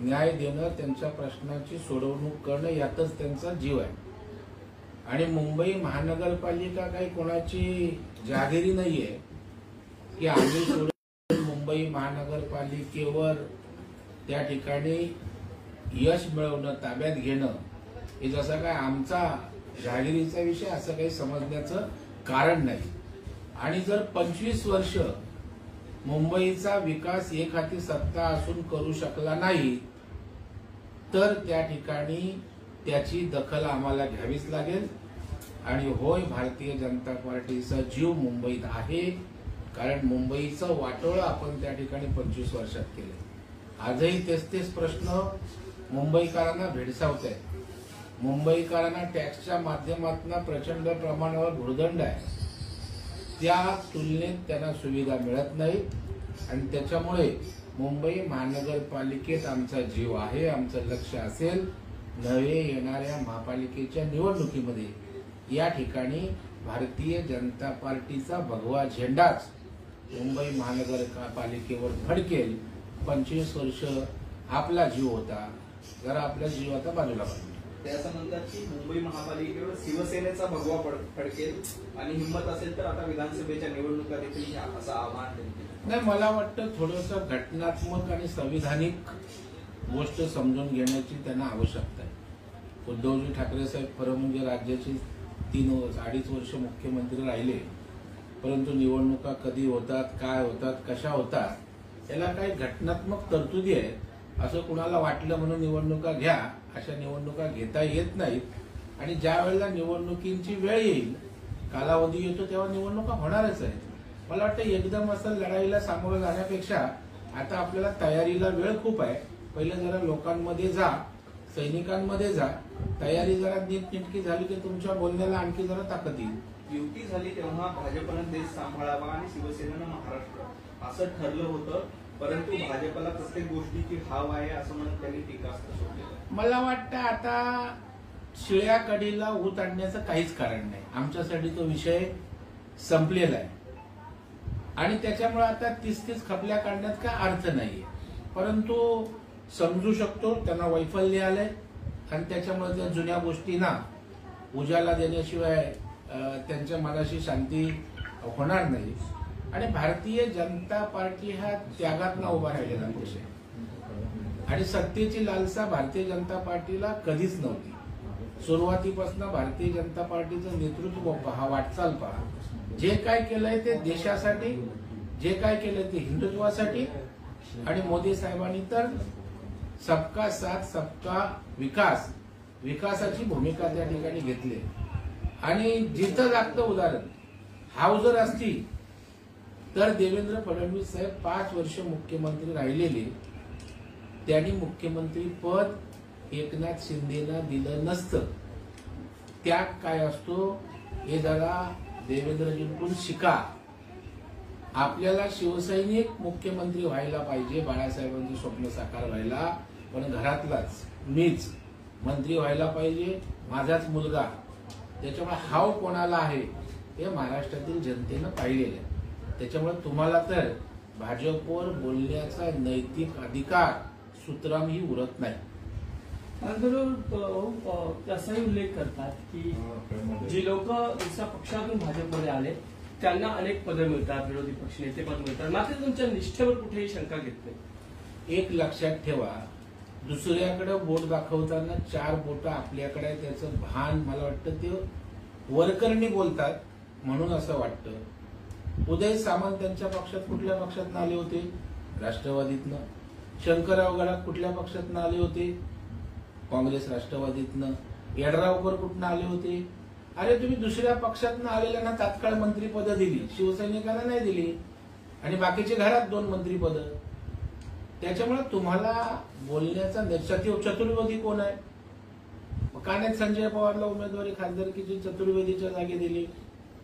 न्याय देणं, त्यांच्या प्रश्नाची सोडवणूक करणं यातच त्यांचा जीव आहे. आणि मुंबई महानगरपालिका काही कोणाची जहागिरी नाहीये की आम्ही सोडून मुंबई महानगरपालिकेवर त्या ठिकाणी यश मिळवणं, ताब्यात घेणं हे जसं काय आमचा जहागिरीचा विषय असं काही समजण्याचं कारण नाही. आणि जर 25 वर्ष मुंबईचा विकास एक हाती सत्ता असून करू शकला नाही तर त्या ठिकाणी त्याची दखल आम्हाला घ्यावीच लागेल. आणि होय, भारतीय जनता पार्टीचा जीव मुंबईत आहे, कारण मुंबईचं वाटोळं आपण त्या ठिकाणी 25 वर्षात केलं. आजही तेच प्रश्न मुंबईकरांना भेडसावत आहेत. मुंबईकरांना टॅक्सच्या माध्यमातून प्रचंड प्रमाणावर भुर्दंड आहे, त्या तुलनेत त्यांना सुविधा मिळत नाही. आणि त्याच्यामुळे मुंबई महानगरपालिकेत आमचा जीव आहे, आमचं लक्ष असेल. नवे येणाऱ्या महापालिकेच्या निवडणुकीमध्ये या ठिकाणी भारतीय जनता पार्टीचा भगवा झेंडाच मुंबई महानगरपालिकेवर फडकेल. 25 वर्ष आपला जीव होता, जरा आपला जीव आता बाजूला पडला. ते असं म्हणतात की मुंबई महापालिकेवर शिवसेनेचा भगवा फडकेल आणि हिंमत असेल तर आता विधानसभेच्या निवडणुका देखील घ्या असं आवाहन त्यांनी. नाही, मला वाटतं थोडंसं घटनात्मक आणि संविधानिक गोष्ट समजून घेण्याची त्यांना आवश्यकता आहे. उद्धवजी ठाकरे साहेब खरं म्हणजे राज्याचे 3-2.5 वर्ष मुख्यमंत्री राहिले, परंतु निवडणुका कधी होतात, काय होतात, कशा होतात याला काही घटनात्मक तरतुदी आहेत. असं कुणाला वाटलं म्हणून निवडणुका घ्या, अशा निवडणुका घेता येत नाहीत. आणि ज्या वेळेला निवडणुकींची वेळ येईल, कालावधी येतो, तेव्हा निवडणुका होणारच आहेत. मला वाटतं एकदम असं लढाईला सामोरं जाण्यापेक्षा आता आपल्याला तयारीला वेळ खूप आहे. पहिलं जरा लोकांमध्ये जा, सैनिकांमध्ये जा, तयारी जरा नीटनेटकी झाली की तुमच्या बोलण्याला आणखी जरा ताकद येईल. युती झाली तेव्हा भाजपनं देश सांभाळावा आणि शिवसेनेनं महाराष्ट्र असं ठरलं होतं, परंतु भाजपला प्रत्येक गोष्टीची हाव आहे असं म्हणत त्यांनी टीकास्त्र सोडलेलं. मला वाटतं आता शिळ्या कढीला ऊत आणण्याचं काहीच कारण नाही. आमच्यासाठी तो विषय संपलेला आहे आणि त्याच्यामुळे आता 30 खपल्या काढण्यात काय अर्थ नाहीये. परंतु समजू शकतो त्यांना वैफल्य आलंय आणि त्याच्यामुळे त्या जुन्या गोष्टींना उजाला देण्याशिवाय त्यांच्या मनाशी शांती होणार नाही. आणि भारतीय जनता पार्टी हा त्यागातनं उभा राहिलेला पक्ष आहे आणि सत्तेची लालसा भारतीय जनता पार्टीला कधीच नव्हती. सुरुवातीपासून भारतीय जनता पार्टीचं नेतृत्व पहा, वाटचाल पहा, जे काय केलंय ते देशासाठी, जे काय केलंय ते हिंदुत्वासाठी. आणि मोदी साहेबांनी तर सबका साथ सबका विकास, विकासाची भूमिका त्या ठिकाणी घेतली. आणि जिथं जागतं उदाहरण हाव जर असती तर देवेंद्र फडणवीस साहेब 5 वर्ष मुख्यमंत्री राहिलेले, त्यांनी मुख्यमंत्री पद एकनाथ शिंदेना दिलं नसतं. त्याग काय असतो हे जरा देवेंद्रजींकडून शिका. आपल्याला शिवसैनिक मुख्यमंत्री व्हायला पाहिजे, बाळासाहेबांचं स्वप्न साकार व्हायला, पण घरातलाच मीच मंत्री व्हायला पाहिजे, माझाच मुलगा. त्याच्यामुळे हाव कोणाला आहे हे महाराष्ट्रातील जनतेनं पाहिलेलं आहे. त्याच्यामुळे तुम्हाला तर भाजपवर बोलण्याचा नैतिक अधिकार सूत्रामही उरत नाही. असाही उल्लेख करतात की जी लोक दुसऱ्या पक्षातून भाजपमध्ये आले त्यांना अनेक पदं मिळतात, विरोधी पक्ष नेते पद मिळतात, मात्र तुमच्या निष्ठेवर कुठेही शंका घेत नाही. एक लक्षात ठेवा, दुसऱ्याकडे बोट दाखवताना 4 बोट आपल्याकडे आहे त्याचं भान मला वाटतं ते वरकरणी बोलतात म्हणून असं वाटतं. उदय सामंत त्यांच्या पक्षात कुठल्या पक्षातनं आले होते? राष्ट्रवादीतनं. शंकरराव गडाख कुठल्या पक्षातनं आले होते? काँग्रेस राष्ट्रवादीतनं. येड्रावकर कुठनं आले होते? अरे तुम्ही दुसऱ्या पक्षातनं आलेल्यांना तात्काळ मंत्रीपदं दिली, शिवसैनिकांना नाही दिली. आणि बाकीचे घरात 2 मंत्रीपदं. त्याच्यामुळे तुम्हाला बोलण्याचा चतुर्वेदी कोण आहे? कानेत संजय पवारला उमेदवारी खासदारकीची चतुर्वेदीच्या जागी दिली.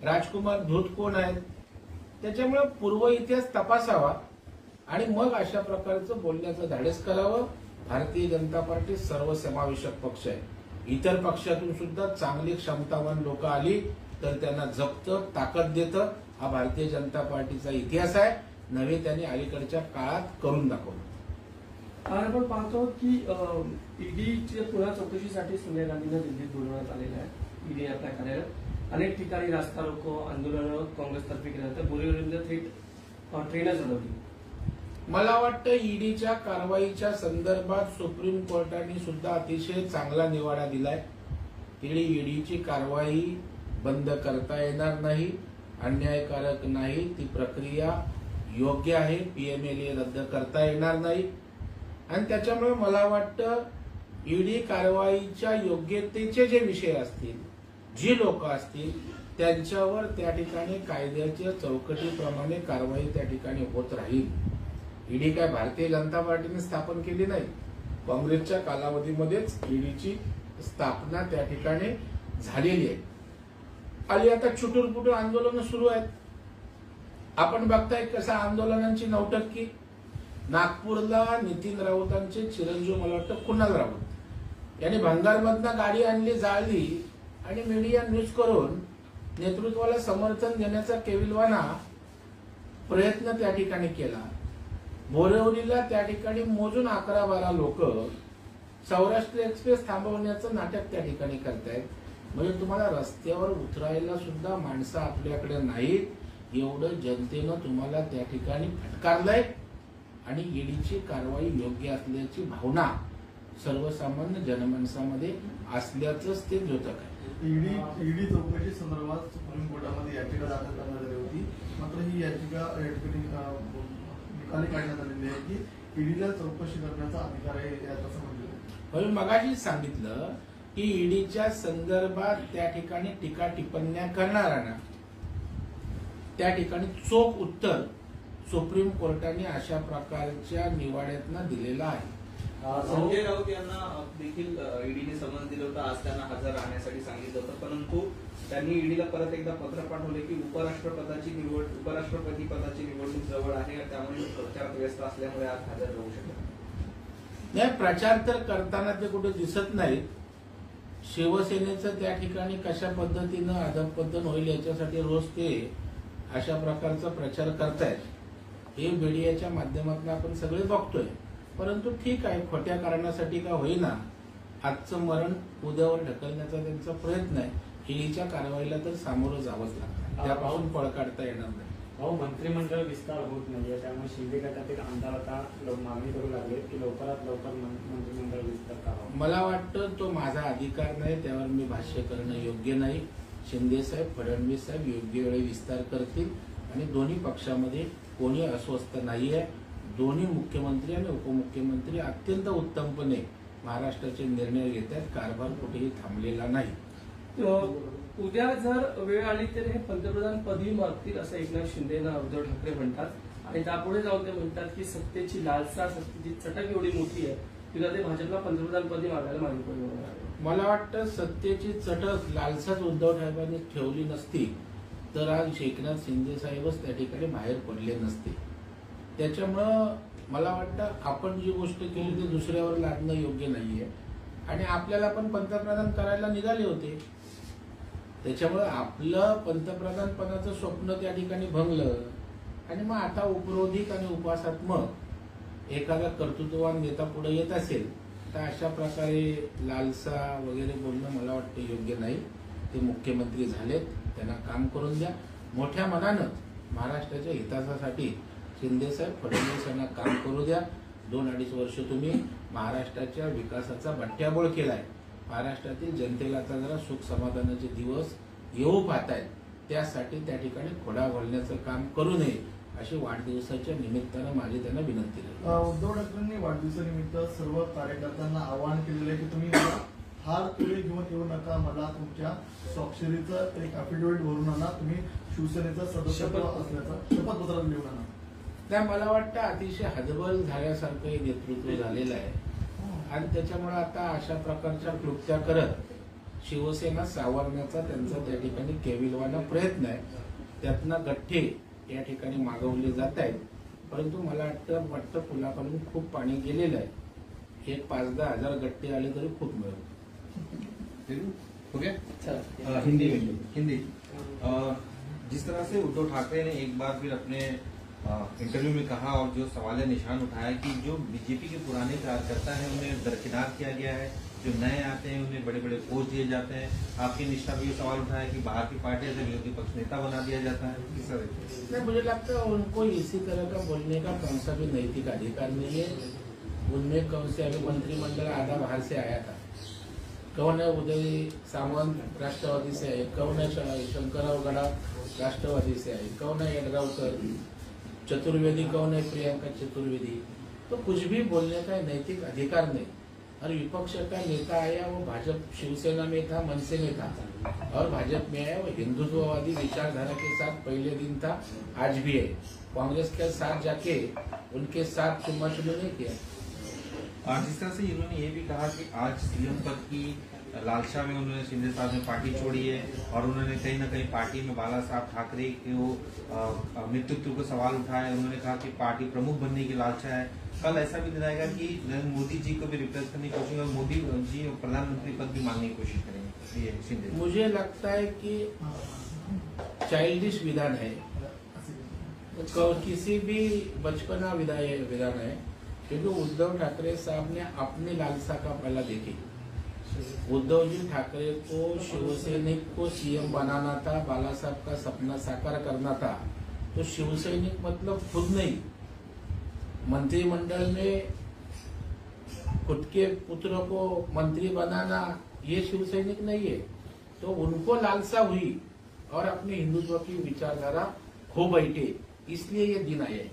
राजकुमार धूत कोण आहेत? त्याच्यामुळे पूर्व इतिहास तपासावा आणि मग अशा प्रकारचं बोलण्याचं धाडस करावं. भारतीय जनता पार्टी सर्वसमावेशक पक्ष आहे. इतर पक्षातून सुद्धा चांगली क्षमतावान लोक आली तर त्यांना जपतं, ताकद देतं. हा भारतीय जनता पार्टीचा इतिहास आहे. नव्हे त्यांनी अलीकडच्या काळात करून दाखवलं. आणि आपण पाहतो की ईडीच्या पुन्हा चौकशीसाठी सोनिया गांधींना दिल्लीत बोलवण्यात आलेलं आहे. ईडी आपल्या कार्यालयात अनेक ठिकाणी रास्ता रोको आंदोलनं काँग्रेसतर्फे केल्यानंतर बोरीवलीमध्ये थेट ट्रेनच अडवली. मला वाटतं ईडीच्या कारवाईच्या संदर्भात सुप्रीम कोर्टाने सुद्धा अतिशय चांगला निवाडा दिलाय. ईडीची कारवाई बंद करता येणार नाही, अन्यायकारक नाही, ती प्रक्रिया योग्य आहे. पीएमएलए रद्द करता येणार नाही आणि त्याच्यामुळे मला वाटतं ईडी कारवाईच्या योग्यतेचे जे विषय असतील, जी लोक असतील, त्यांच्यावर त्या ठिकाणी कायद्याच्या चौकटीप्रमाणे कारवाई त्या ठिकाणी होत राहील. ईडी काय भारतीय जनता पार्टीने स्थापन केली नाही. काँग्रेसच्या कालावधीमध्येच ईडीची स्थापना त्या ठिकाणी झालेली आहे. आणि आता छुटूरपुटूर आंदोलनं सुरू आहेत. आपण बघताय कसं आंदोलनांची नौटंकी. नागपूरला नितीन राऊतांचे चिरंजीव मला वाटतं कुणाल राऊत यांनी भंगारमधनं गाडी आणली, जाळली आणि मीडिया न्यूज करून नेतृत्वाला समर्थन देण्याचा केविलवाना प्रयत्न त्या ठिकाणी केला. बोरिवलीला त्या ठिकाणी मोजून 11-12 लोक सौराष्ट्र एक्सप्रेस थांबवण्याचं नाटक त्या ठिकाणी करतायत. म्हणजे तुम्हाला रस्त्यावर उतरायला सुद्धा माणसं आपल्याकडे नाहीत, एवढं जनतेनं तुम्हाला त्या ठिकाणी फटकारलंय. आणि ईडीची कारवाई योग्य असल्याची भावना सर्वसामान्य जनमानसामध्ये असल्याचंच ते द्योतक आहे. ईडी चौकशी संदर्भात सुप्रीम कोर्टामध्ये याचिका दाखल करण्यात आली होती. मात्र ही याचिका या ठिकाणी निकाली काढण्यात आलेली आहे की ईडीला चौकशी करण्याचा अधिकार आहे, असं म्हटलं. मगाशी सांगितलं की ईडीच्या संदर्भात त्या ठिकाणी टीका टिप्पण्या करणाऱ्यांना त्या ठिकाणी चोख उत्तर सुप्रीम कोर्टाने अशा प्रकारच्या निवाड्यातनं दिलेलं आहे. संजय राऊत यांना देखील ईडीने समन्स दिलं होतं. आज त्यांना हजर राहण्यासाठी सांगितलं होतं, परंतु त्यांनी ईडीला परत एकदा पत्र पाठवले की उपराष्ट्रपती पदाची निवडणूक जवळ आहे, त्यामुळे प्रचारात व्यस्त असल्यामुळे आज हजर राहू शकत नाही. प्रचार तर करताना ते कुठे दिसत नाहीत. शिवसेनेचं त्या ठिकाणी कशा पद्धतीनं अधपतन होईल याच्यासाठी रोज ते अशा प्रकारचा प्रचार करतायत. हे मीडियाच्या माध्यमातून आपण सगळे बघतोय. परंतु ठीक आहे, खोट्या कारणासाठी का होईना आजचं मरण उद्यावर ढकलण्याचा त्यांचा प्रयत्न आहे. ईडीच्या कारवाईला तर सामोरं जावंच लागतं, त्यापासून पळ काढता येणार नाही. मंत्रिमंडळ विस्तार होत नाहीये, त्यामुळे शिंदे गटातील आमदार आता मागणी करू लागले की लवकरात लवकर मंत्रिमंडळ विस्तार करावा. मला वाटतं तो माझा अधिकार नाही, त्यावर मी भाष्य करणं योग्य नाही. शिंदे साहेब, फडणवीस साहेब योग्य वेळी विस्तार करतील आणि दोन्ही पक्षामध्ये कोणी अस्वस्थ नाहीये. दोन्ही मुख्यमंत्री आणि उपमुख्यमंत्री अत्यंत उत्तमपणे महाराष्ट्राचे निर्णय घेत आहेत. कारभार कुठेही थांबलेला नाही. उद्या जर वेळ आली तर हे पंतप्रधान पदी मागतील असं एकनाथ शिंदेना उद्धव ठाकरे म्हणतात. आणि त्यापुढे जाऊन ते म्हणतात की सत्तेची लालसा, सत्तेची चटक एवढी मोठी आहे तिला ते भाजपला पंतप्रधान पदी मागायला मागे. मला वाटतं सत्तेची चटक, लालसाच उद्धव ठाकरेंनी ठेवली नसती तर आज एकनाथ शिंदे साहेबच त्या ठिकाणी बाहेर पडले नसते. त्याच्यामुळं मला वाटतं आपण जी गोष्ट केली ती दुसऱ्यावर लादणं योग्य नाहीये. आणि आपल्याला पण पंतप्रधान करायला निघाले होते, त्याच्यामुळे आपलं पंतप्रधानपदाचं स्वप्न त्या ठिकाणी भंगलं. आणि मग आता उपरोधिक आणि उपासात्मक एखादा कर्तृत्ववान नेता पुढे येत असेल तर अशा प्रकारे लालसा वगैरे बोलणं मला वाटतं योग्य नाही. ते मुख्यमंत्री झालेत, त्यांना काम करून द्या. मोठ्या मनानं महाराष्ट्राच्या हितासाठी शिंदेसाहेब, फडणवीस यांना काम करू द्या. 2-2.5 वर्ष तुम्ही महाराष्ट्राच्या विकासाचा बट्ट्याबोळ केलाय. महाराष्ट्रातील जनतेला आता जरा सुख समाधानाचे दिवस येऊ पाहतायत. त्यासाठी त्या ठिकाणी खोडा घालण्याचं काम करू नये अशी वाढदिवसाच्या निमित्तानं माझी त्यांना विनंती आहे. उद्धव ठाकरेंनी वाढदिवसानिमित्त सर्व कार्यकर्त्यांना आवाहन केलेलं आहे की तुम्ही मला हार तुळे घेऊन येऊ नका, मला तुमच्या स्वाक्षरीचं एक अफिडेव्हिट भरून आणा, तुम्ही शिवसेनेचा सदस्यत्व असल्याचं शपथपत्रात लिहून आणा. नाही, मला वाटतं अतिशय हतबल झाल्यासारखं हे नेतृत्व झालेलं आहे. आणि त्याच्यामुळे आता अशा प्रकारच्या क्लुप्त्या करत शिवसेना सावरण्याचा त्यांचा त्या ठिकाणी केविलवाना प्रयत्न आहे. त्यातनं गठ्ठे या ठिकाणी मागवले जात आहेत. परंतु मला वाटतं पुलाखालून खूप पाणी गेलेलं आहे. एक 5-10 हजार गट्टे आले तरी खूप मिळेल. हिंदी। जिस तरह से उद्धव ठाकरे ने एक बार फिर अपने इंटरव्यू में कहा और जो सवाल निशान उठाया कि जो बीजेपी के पुराने कार्यकर्ता हैं उन्हें दरकिनार किया गया है, जो नए आते हैं उन्हें बड़े बड़े पोस्ट दिए जाते हैं। आपकी निष्ठा भी ये सवाल उठाया कि बाहर की पार्टियों से विरोधी पक्ष नेता बना दिया जाता है, किस तरह से? नहीं, मुझे लगता है उनको इसी तरह का बोलने का कौन सा भी नैतिक अधिकार नहीं है। उनमें कौन से अभी मंत्रिमंडल आधा बाहर से आया था। कौन है उदय सामंत राष्ट्रवादी से आए, कौन है शंकरराव गडाख राष्ट्रवादी से आए, कौन है यड्रावकर, चतुर्वेदी कौन है प्रियंका चतुर्वेदी। तो कुछ भी बोलने का नैतिक अधिकार नहीं। और विपक्ष का नेता आया वो भाजपा शिवसेना में था, मनसे में था, और भाजपा में आया वो हिंदुत्ववादी विचारधारा के साथ पहले दिन था, आज भी है। कांग्रेस के साथ जाके उनके साथ चुम्मा-चुम्मी नहीं किया। और जिस तरह से इन्होंने ये भी कहा कि आज सीएम पद की लालसा में उन्होंने शिंदे साहब ने पार्टी छोड़ी है और उन्होंने कहीं ना कहीं पार्टी में बाला साहब ठाकरे के वो नेतृत्व को सवाल उठाया। उन्होंने कहा कि पार्टी प्रमुख बनने की लालसा है। कल ऐसा भी दिन आएगा कि मोदी जी को भी रिप्लेस करने की कोशिश और मोदी जी प्रधानमंत्री पद भी मांगने की कोशिश करेंगे ये शिंदे। मुझे लगता है कि चाइल्डिश विधान है, किसी भी बचपना विधान है, क्योंकि उद्धव ठाकरे साहब ने अपनी लालसा का पहला देखी। उद्धव जी ठाकरे को शिवसैनिक को सीएम बनाना था, बाला साहब का सपना साकार करना था। तो शिवसैनिक मतलब खुद नहीं, मंत्रिमंडल में खुद के पुत्र को मंत्री बनाना ये शिवसैनिक नहीं है। तो उनको लालसा हुई और अपने हिंदुत्व की विचारधारा खो बैठे, इसलिए ये दिन आए।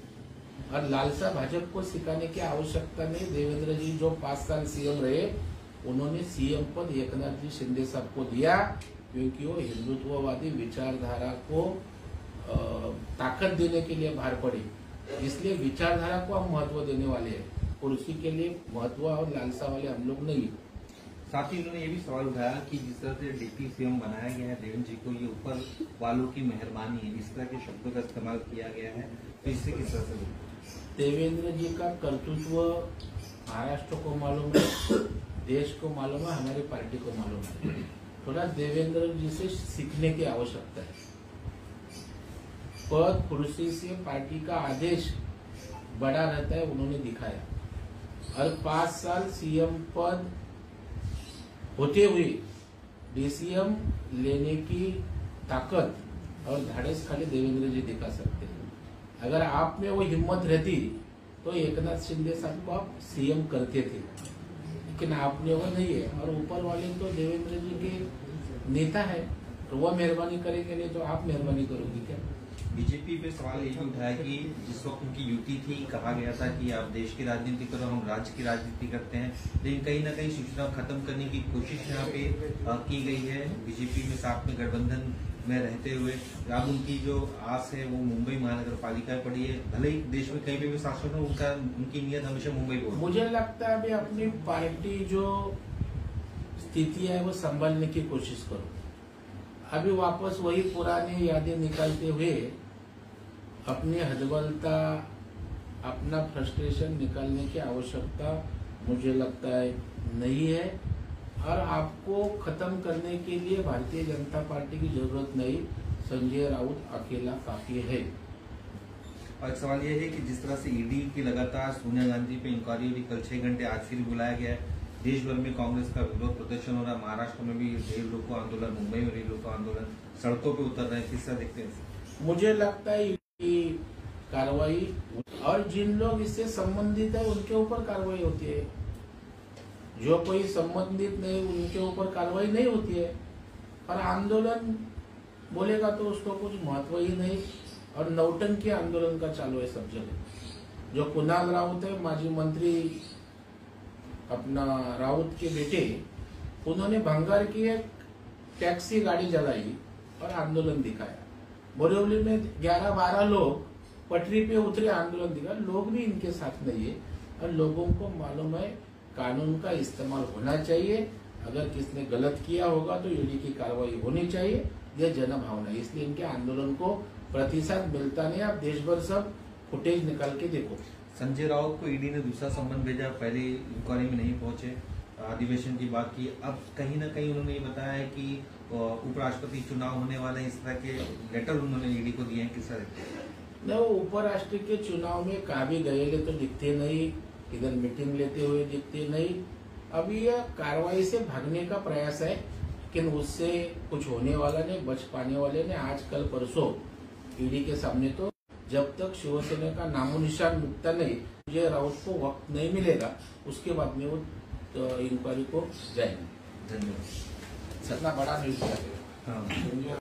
और लालसा भाजपा को सिखाने की आवश्यकता नहीं। देवेंद्र जी जो 5 साल सीएम रहे, उन्होंने सीएम पद एकनाथ जी शिंदे साहब को दिया, क्योंकि वो हिंदुत्ववादी विचारधारा को ताकत देने के लिए बाहर पड़े। इसलिए विचारधारा को हम महत्व देने वाले हैं, कुर्सी के लिए महत्व और लालसा वाले हम लोग नहीं। साथ ही उन्होंने ये भी सवाल उठाया कि जिस तरह से डिप्टी सीएम बनाया गया है देवेंद्र जी को, ये ऊपर वालों की मेहरबानी है, इस तरह के शब्दों का इस्तेमाल किया गया है, तो इससे किस तरह से? देवेंद्र जी का कर्तृत्व महाराष्ट्र को मालूम है, देश को मालूम है, हमारी पार्टी को मालूम है। थोड़ा देवेंद्र जी से सीखने की आवश्यकता है। पद कुर्सी से पार्टी का आदेश बड़ा रहता है, उन्होंने दिखाया। और 5 साल सीएम पद होते हुए डीसीएम लेने की ताकत और धाड़स खाली देवेंद्र जी दिखा सकते हैं। अगर आप में वो हिम्मत रहती तो एकनाथ शिंदे साहब को आप सीएम करते थे, लेकिन आपने वो नहीं है। और ऊपर वाले तो देवेंद्र जी के नेता है, तो वो मेहरबानी करेंगे, नहीं तो आप मेहरबानी करोगे क्या? बीजेपी पे सवाल ये भी उठाया कि जिस वक्त उनकी यूटी थी, कहा गया था कि आप देश की राजनीति करो, हम राज्य की राजनीति करते हैं, लेकिन कहीं ना कहीं सूचना खत्म करने की कोशिश यहाँ पे की गई है बीजेपी में साथ में गठबंधन में रहते हुए। अब उनकी जो आस है वो मुंबई महानगर पालिका पड़ी है, भले ही देश में कहीं भी शासन हो, उनकी नियत हमेशा मुंबई को। मुझे लगता है अभी अपनी पार्टी जो स्थिति है वो संभालने की कोशिश करो। अभी वापस वही पुरानी यादें निकालते हुए अपनी हदबलता, अपना फ्रस्ट्रेशन निकालने की आवश्यकता मुझे लगता है नहीं है। और आपको खत्म करने के लिए भारतीय जनता पार्टी की जरूरत नहीं, संजय राउत अकेला काफी है। और एक सवाल यह है कि जिस तरह से ईडी की लगातार सोनिया गांधी पे इंक्वायरी हुई, कल 6 घंटे आज फिर बुलाया गया है। देश भर में कांग्रेस का विरोध प्रदर्शन हो रहा है, महाराष्ट्र में भी रेल रोको आंदोलन, मुंबई में रेल रोको आंदोलन, सड़कों पे उतर रहे हैं, किस तरह देखते हैं? मुझे लगता है कि कार्रवाई, और जिन लोग इससे संबंधित है उनके ऊपर कार्रवाई होती है, जो कोई संबंधित नहीं उनके ऊपर कार्रवाई नहीं होती है। और आंदोलन बोलेगा तो उसको कुछ महत्व ही नहीं, और नौटंकी आंदोलन का चालू है सब जगह। जो कुणाल राउत है, माजी मंत्री अपना राउत के बेटे, उन्होंने भंगार की एक टैक्सी गाड़ी जलाई और आंदोलन दिखाया। बोरीवली में 11-12 लोग पटरी पे उतरे, आंदोलन दिखा। लोग भी इनके साथ नहीं है, और लोगों को मालूम है कानून का इस्तेमाल होना चाहिए। अगर किसने गलत किया होगा तो ईडी की कार्रवाई होनी चाहिए, यह जनभावना है। इसलिए इनके आंदोलन को प्रतिशत मिलता नहीं। आप देश भर सब फुटेज निकाल के देखो। संजय राउत को ईडी ने दूसरा सम्मन भेजा, पहले इंक्वायरी में नहीं पहुंचे, अधिवेशन की बात की। अब कहीं ना कहीं उन्होंने ये बताया है कि उपराष्ट्रपति चुनाव होने वाले, इस तरह के लेटर उन्होंने ईडी को दिए हैं, किस तरह? नहीं, वो उपराष्ट्र के चुनाव में कहा भी गए तो दिखते नहीं, इधर मीटिंग लेते हुए दिखते नहीं। अभी यह कार्रवाई से भागने का प्रयास है, लेकिन उससे कुछ होने वाला नहीं, बच पाने वाले नहीं। आज कल परसों ईडी के सामने तो जब तक शिवसेना का नामो निशान मिटता नहीं, संजय राउत को वक्त नहीं मिलेगा, उसके बाद में वो इंक्वायरी को जाएंगे। धन्यवाद। इतना बड़ा न्यूज किया हाँ। संजय